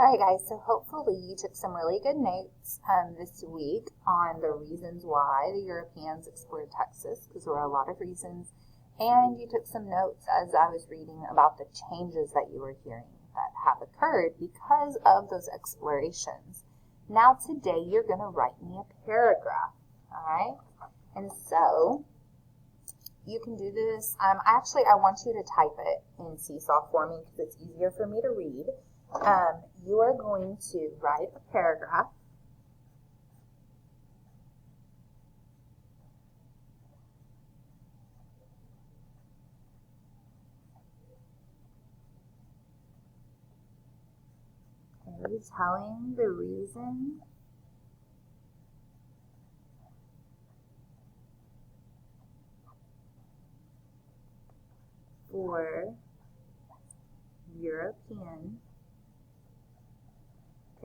All right, guys, so hopefully you took some really good notes this week on the reasons why the Europeans explored Texas, because there were a lot of reasons, and you took some notes as I was reading about the changes that you were hearing that have occurred because of those explorations. Now today you're going to write me a paragraph, all right? And so you can do this. Actually, I want you to type it in Seesaw for me because it's easier for me to read. You are going to write a paragraph. Okay, telling the reason for European.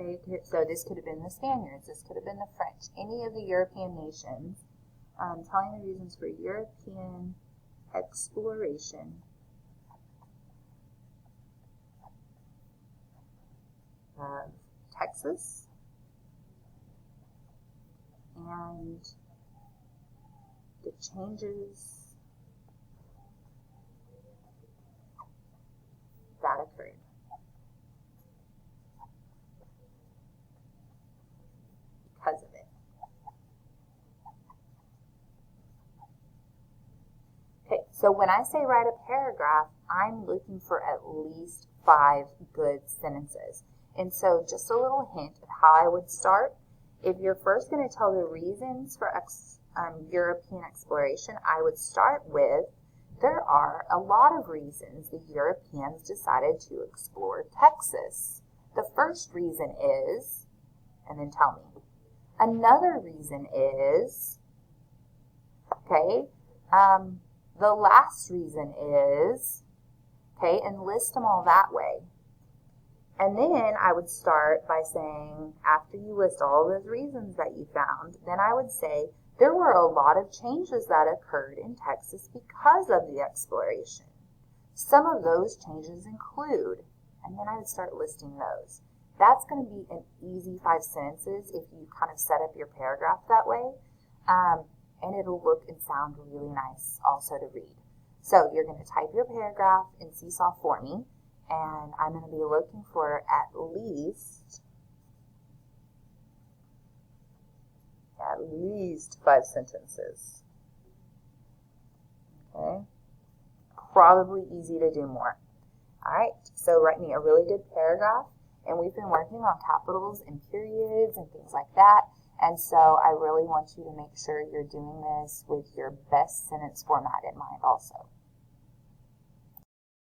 Okay, so this could have been the Spaniards, this could have been the French, any of the European nations, telling the reasons for European exploration of Texas and the changes that occurred. Because of it. Okay, so when I say write a paragraph, I'm looking for at least 5 good sentences. And so just a little hint of how I would start. If you're first going to tell the reasons for European exploration, I would start with, there are a lot of reasons the Europeans decided to explore Texas. The first reason is, and then tell me. Another reason is, okay, the last reason is, okay, and list them all that way. And then I would start by saying, after you list all those reasons that you found, then I would say, there were a lot of changes that occurred in Texas because of the exploration. Some of those changes include, and then I would start listing those. That's going to be an easy 5 sentences if you kind of set up your paragraph that way. And it'll look and sound really nice also to read. So you're going to type your paragraph in Seesaw for me, and I'm going to be looking for at least 5 sentences. Okay? Probably easy to do more. All right, so write me a really good paragraph. And we've been working on capitals and periods and things like that. And so I really want you to make sure you're doing this with your best sentence format in mind also.